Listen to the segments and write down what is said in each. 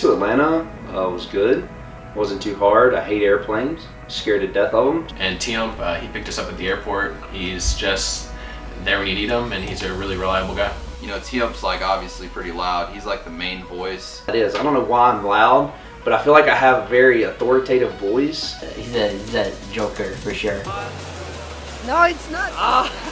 to Atlanta was good. Wasn't too hard. I hate airplanes. Scared to death of them. And Tiump, he picked us up at the airport. He's just there when you need him, and he's a really reliable guy. You know, Tiump's like obviously pretty loud. He's like the main voice. It is. I don't know why I'm loud, but I feel like I have a very authoritative voice. He's a joker for sure. No, it's not.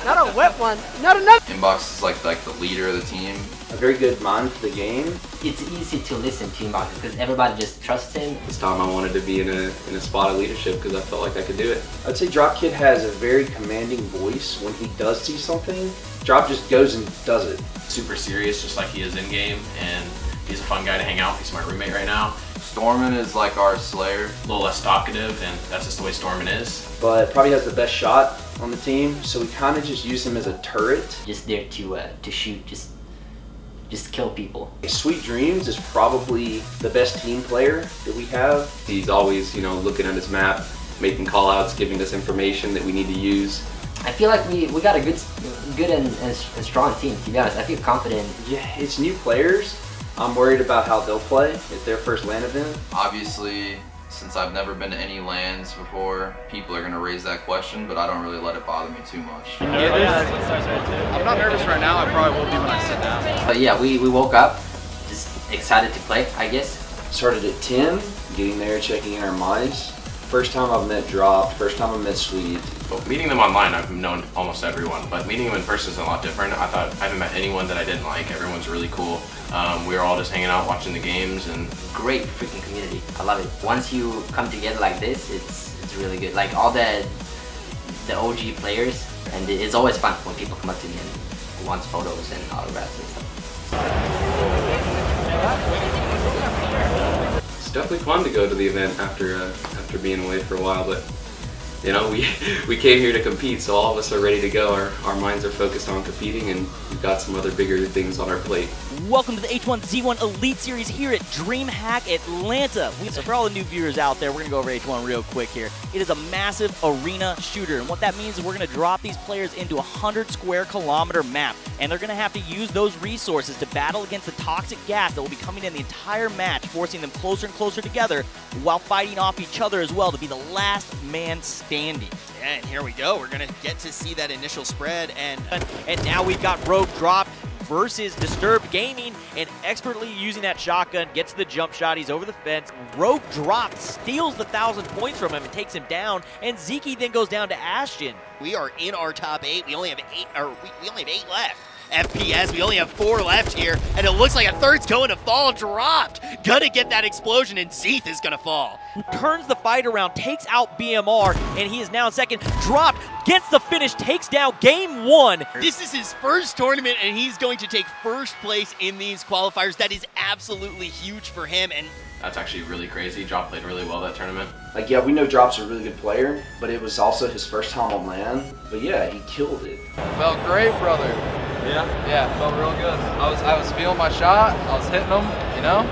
Not a wet one. Not enough. Inbox is like the leader of the team. A very good mind for the game. It's easy to listen to Inbox because everybody just trusts him. This time I wanted to be in a spot of leadership because I felt like I could do it. I'd say Dropkid has a very commanding voice. When he does see something, Drop just goes and does it. Super serious, just like he is in game, and he's a fun guy to hang out with. He's my roommate right now. Stormin is like our Slayer. A little less talkative, and that's just the way Stormin is. But probably has the best shot on the team, so we kind of just use him as a turret. Just there to shoot, just kill people. Sweet Dreams is probably the best team player that we have. He's always, you know, looking at his map, making call-outs, giving us information that we need to use. I feel like we got a good and strong team, to be honest. I feel confident. Yeah, it's new players. I'm worried about how they'll play at their first LAN event. Obviously, since I've never been to any LANs before, people are gonna raise that question, but I don't really let it bother me too much. I'm not nervous right now. I probably will be when I sit down. But yeah, we woke up just excited to play, I guess. Started at 10, getting there, checking in our mice. First time I've met Drop, first time I met Sweet. Well, meeting them online, I've known almost everyone, but meeting them in person is a lot different. I haven't met anyone that I didn't like. Everyone's really cool. We were all just hanging out, watching the games, and great freaking community. I love it. Once you come together like this, it's really good. Like all the OG players, and it's always fun when people come up to me and wants photos and autographs and stuff. It's definitely fun to go to the event after being away for a while, but you know, we came here to compete, so all of us are ready to go. Our minds are focused on competing, and we've got some other bigger things on our plate. Welcome to the H1Z1 Elite Series here at Dreamhack Atlanta. So for all the new viewers out there, we're going to go over H1 real quick here. It is a massive arena shooter, and what that means is we're going to drop these players into a 100-square-kilometer map, and they're going to have to use those resources to battle against the toxic gas that will be coming in the entire match, forcing them closer and closer together while fighting off each other as well to be the last man standing. Yeah, and here we go. We're going to get to see that initial spread, and now we've got Rogue Drop versus Disturbed Gaming, and expertly using that shotgun, gets the jump shot, he's over the fence. Rogue Drop steals the 1,000 points from him and takes him down, and Zeke then goes down to Ashton. We are in our top 8. We only have 8, or we only have 8 left. FPS, we only have 4 left here, and it looks like a third's going to fall. Dropped. Gonna get that explosion, and Zeeth is gonna fall. Turns the fight around, takes out BMR, and he is now in second. Dropped, gets the finish, takes down game 1. This is his first tournament, and he's going to take first place in these qualifiers. That is absolutely huge for him, and that's actually really crazy. Drop played really well that tournament. Like, yeah, we know Drop's a really good player, but it was also his first time on LAN. But yeah, he killed it. Felt great, brother. Yeah? Yeah, felt real good. I was feeling my shot. I was hitting them, you know?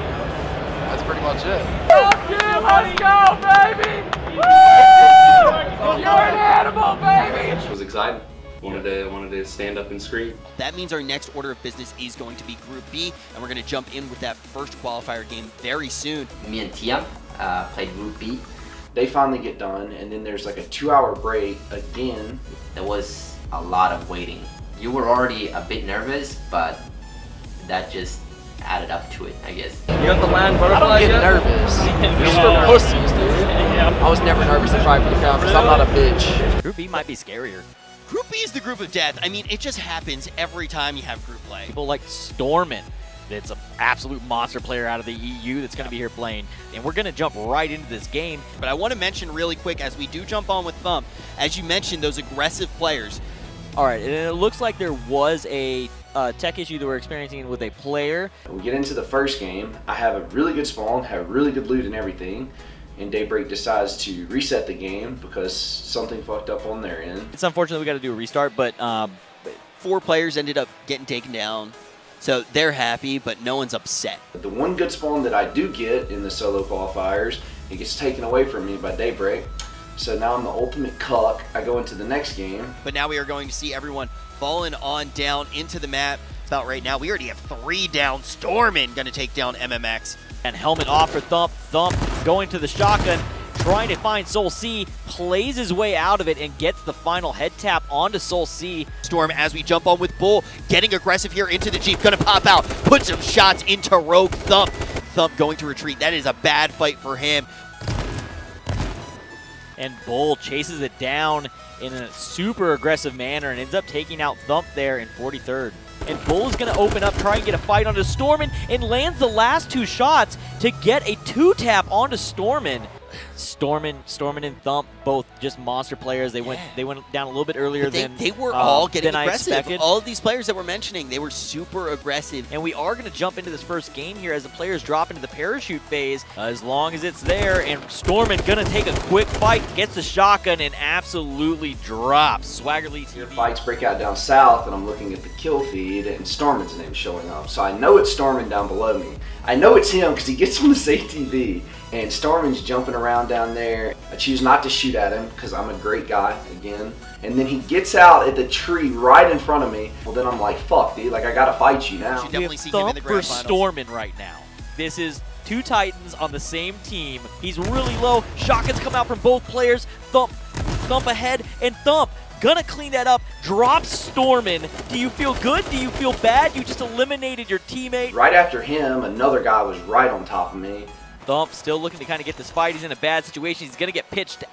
That's pretty much it. Let's go, baby! Woo! You're an animal, baby! It was exciting. Wanted to stand up and scream. that means our next order of business is going to be Group B, and we're going to jump in with that first qualifier game very soon. Me and Tiump played Group B. They finally get done, and then there's like a 2-hour break again. There was a lot of waiting. You were already a bit nervous, but that just added up to it, I guess. You got the land butterfly? I don't get nervous. Just for pussies, dude. I was never nervous to try for the crown because I'm not a bitch. Group B might be scarier. Group B is the group of death. I mean, it just happens every time you have group play. People like Stormin, that's an absolute monster player out of the EU that's going to be here playing. And we're going to jump right into this game. But I want to mention really quick, as we do jump on with Thump, as you mentioned, those aggressive players. All right, and it looks like there was a tech issue that we're experiencing with a player. We get into the first game. I have a really good spawn, have really good loot and everything. And Daybreak decides to reset the game because something fucked up on their end. It's unfortunate we got to do a restart, but 4 players ended up getting taken down. So they're happy, but no one's upset. The one good spawn that I do get in the solo qualifiers, it gets taken away from me by Daybreak. So now I'm the ultimate cuck. I go into the next game. But now we are going to see everyone falling on down into the map. It's about right now. We already have 3 down. Stormin gonna take down MMX. And helmet off for Thump. Thump going to the shotgun, trying to find Soul C, plays his way out of it and gets the final head tap onto Soul C. Storm as we jump on with Bull, getting aggressive here into the Jeep, gonna pop out, put some shots into Rogue. Thump. Thump going to retreat. That is a bad fight for him. And Bull chases it down in a super aggressive manner and ends up taking out Thump there in 43rd. And Bull is going to open up, try and get a fight onto Stormin, and lands the last 2 shots to get a 2-tap onto Stormin. Stormin and Thump, both just monster players. They went down a little bit earlier than they were all getting than aggressive. I expected. All of these players that we're mentioning, they were super aggressive. And we are going to jump into this first game here as the players drop into the parachute phase, as long as it's there. And Stormin going to take a quick fight, gets the shotgun, and absolutely drops. Swaggerly TV. Fights break out down south, and I'm looking at the kill feed, and Stormin's name showing up. So I know it's Stormin down below me. I know it's him because he gets on this ATV, and Stormin's jumping around down there. I choose not to shoot at him because I'm a great guy, again. And then he gets out at the tree right in front of me. Well, then I'm like, fuck, dude, like, I gotta fight you now. We have Thump for Stormin right now. This is 2 Titans on the same team. He's really low. Shotguns come out from both players. Thump ahead, and Thump gonna clean that up, drops Stormin. Do you feel good? Do you feel bad? You just eliminated your teammate. Right after him, another guy was right on top of me. Thump still looking to kind of get this fight. He's in a bad situation. He's gonna get pinched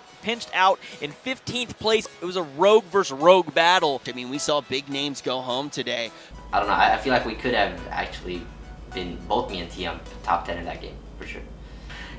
out in 15th place. It was a rogue versus rogue battle. I mean, we saw big names go home today. I don't know. I feel like we could have actually been, both me and Tiam, top 10 in that game, for sure.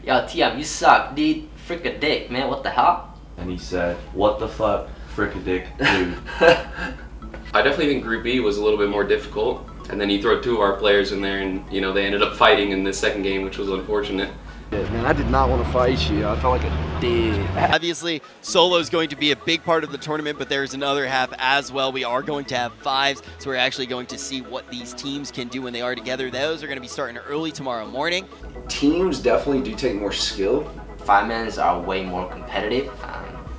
Yo, Tiam, you suck, dude. Frick a dick, man. What the hell? And he said, what the fuck, frick a dick, dude. I definitely think Group B was a little bit more difficult. And then you throw 2 of our players in there, and you know they ended up fighting in the second game, which was unfortunate. Man, I did not want to fight you. I felt like a dick. Obviously, solo is going to be a big part of the tournament, but there's another half as well. We are going to have 5s, so we're actually going to see what these teams can do when they are together. Those are going to be starting early tomorrow morning. Teams definitely do take more skill. 5-mans are way more competitive,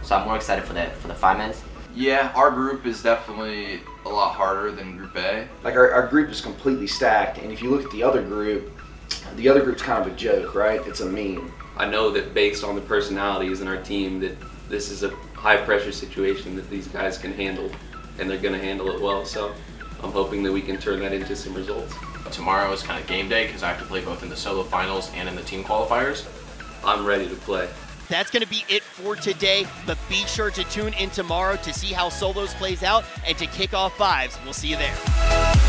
so I'm more excited for the 5-mans. Yeah, our group is definitely a lot harder than Group A. Like our group is completely stacked, and if you look at the other group's kind of a joke, right? It's a meme. I know that based on the personalities in our team that this is a high pressure situation that these guys can handle, and they're gonna handle it well, so I'm hoping that we can turn that into some results. Tomorrow is kind of game day because I have to play both in the solo finals and in the team qualifiers. I'm ready to play. That's going to be it for today, but be sure to tune in tomorrow to see how solos plays out and to kick off 5s. We'll see you there.